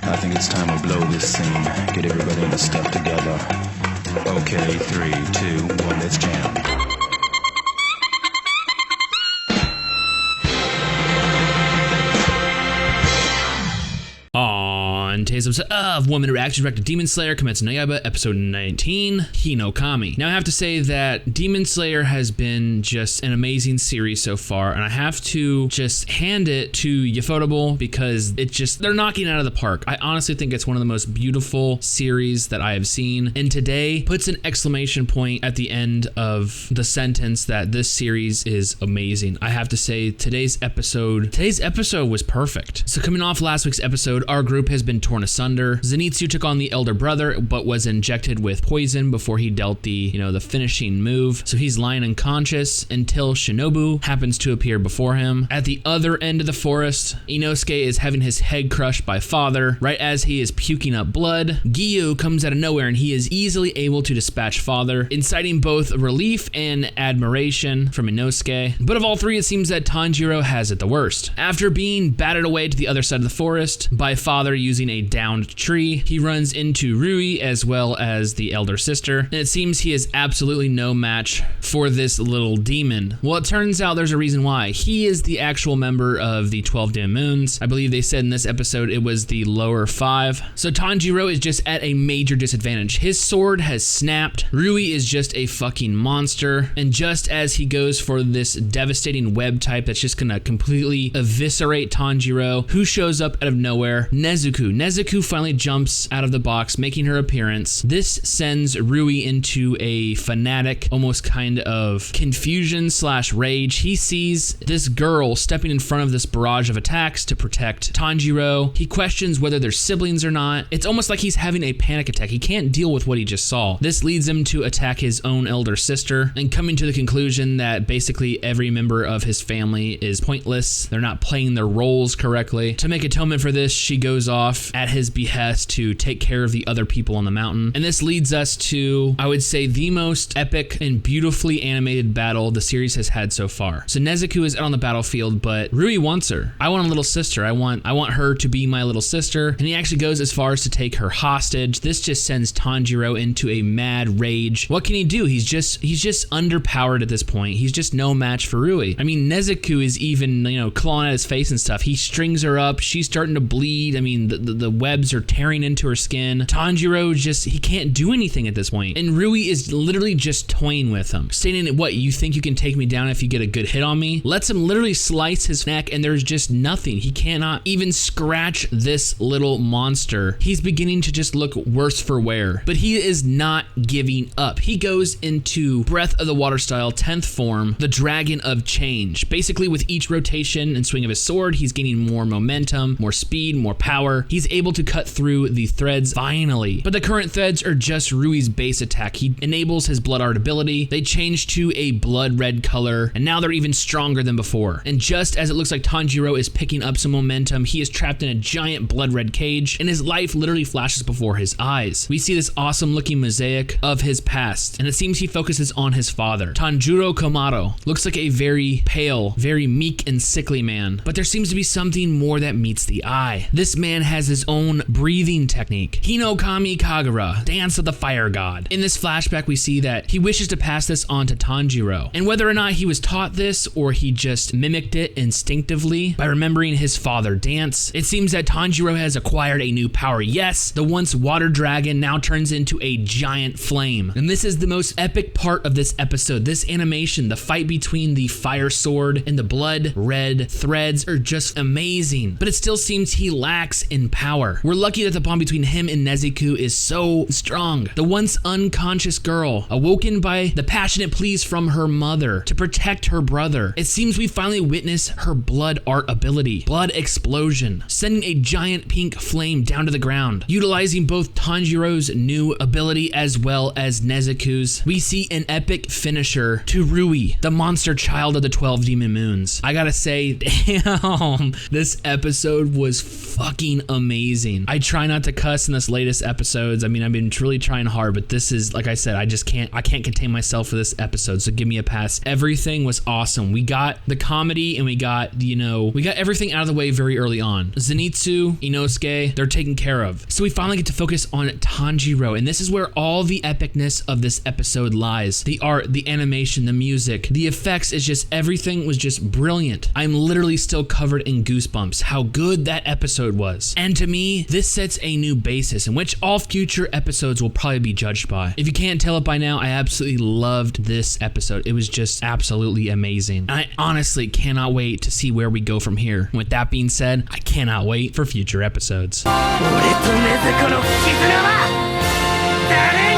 I think it's time we blow this scene. Get everybody in the stuff together. Okay, 3, 2, 1, let's jam. On today's episode of Woman Reaction Direct to Demon Slayer, Kimetsu no Yaiba, episode 19, Hinokami. Now I have to say that Demon Slayer has been just an amazing series so far, and I have to just hand it to Ufotable because they're knocking it out of the park. I honestly think it's one of the most beautiful series that I have seen, and today puts an exclamation point at the end of the sentence that this series is amazing. I have to say today's episode was perfect. So coming off last week's episode, our group has been torn asunder. Zenitsu took on the elder brother, but was injected with poison before he dealt the finishing move. So he's lying unconscious until Shinobu happens to appear before him. At the other end of the forest, Inosuke is having his head crushed by father. Right as he is puking up blood, Giyu comes out of nowhere and he is easily able to dispatch father, inciting both relief and admiration from Inosuke. But of all three, it seems that Tanjiro has it the worst. After being battered away to the other side of the forest by father using a downed tree, he runs into Rui as well as the elder sister, and it seems he is absolutely no match for this little demon. Well, it turns out there's a reason why. He is the actual member of the 12 Dim Moons. I believe they said in this episode it was the lower 5. So Tanjiro is just at a major disadvantage. His sword has snapped. Rui is just a fucking monster, and just as he goes for this devastating web type that's just gonna completely eviscerate Tanjiro, who shows up out of nowhere? Nezuko finally jumps out of the box, making her appearance. This sends Rui into a fanatic, almost kind of confusion / rage. He sees this girl stepping in front of this barrage of attacks to protect Tanjiro. He questions whether they're siblings or not. It's almost like he's having a panic attack. He can't deal with what he just saw. This leads him to attack his own elder sister, and coming to the conclusion that basically every member of his family is pointless. They're not playing their roles correctly. To make atonement for this, she goes off at his behest to take care of the other people on the mountain. And this leads us to, I would say, the most epic and beautifully animated battle the series has had so far. So Nezuko is out on the battlefield, but Rui wants her. I want a little sister. I want her to be my little sister. And he actually goes as far as to take her hostage. This just sends Tanjiro into a mad rage. What can he do? He's just underpowered at this point. He's just no match for Rui. I mean, Nezuko is even, clawing at his face and stuff. He strings her up. She's starting to bleed. I mean, the webs are tearing into her skin. Tanjiro he can't do anything at this point. And Rui is literally just toying with him, stating, what, you think you can take me down if you get a good hit on me? Lets him literally slice his neck, and there's just nothing. He cannot even scratch this little monster. He's beginning to just look worse for wear, but he is not giving up. He goes into Breath of the Water style 10th form, the Dragon of Change. Basically, with each rotation and swing of his sword, he's gaining more momentum, more speed, more power. He's able to cut through the threads finally. But the current threads are just Rui's base attack. He enables his blood art ability. They change to a blood red color, and now they're even stronger than before. And just as it looks like Tanjiro is picking up some momentum, he is trapped in a giant blood red cage, and his life literally flashes before his eyes. We see this awesome looking mosaic of his past, and it seems he focuses on his father. Tanjiro Komaro looks like a very pale, very meek and sickly man, but there seems to be something more that meets the eye. This man has his own breathing technique. Hinokami Kagura, Dance of the Fire God. In this flashback, we see that he wishes to pass this on to Tanjiro. And whether or not he was taught this or he just mimicked it instinctively by remembering his father dance, it seems that Tanjiro has acquired a new power. Yes, the once water dragon now turns into a giant flame. And this is the most epic part of this episode. This animation, the fight between the fire sword and the blood red threads are just amazing. But it still seems he lacks in power. We're lucky that the bond between him and Nezuko is so strong. The once unconscious girl, awoken by the passionate pleas from her mother to protect her brother. It seems we finally witness her blood art ability. Blood explosion, sending a giant pink flame down to the ground. Utilizing both Tanjiro's new ability as well as Nezuko's, we see an epic finisher to Rui, the monster child of the 12 Demon Moons. I gotta say, damn, this episode was fucking amazing. amazing. I try not to cuss in this latest episodes. I mean, I've been really trying hard, but this is, like I said, I can't contain myself for this episode, so give me a pass. Everything was awesome. We got the comedy and we got everything out of the way very early on. Zenitsu, Inosuke, they're taken care of. So we finally get to focus on Tanjiro, and this is where all the epicness of this episode lies. The art, the animation, the music, the effects, is just, everything was just brilliant. I'm literally still covered in goosebumps how good that episode was. And to me, this sets a new basis in which all future episodes will probably be judged by. If you can't tell it by now, I absolutely loved this episode. It was just absolutely amazing. And I honestly cannot wait to see where we go from here. With that being said, I cannot wait for future episodes. 俺と禰豆子の絆は誰に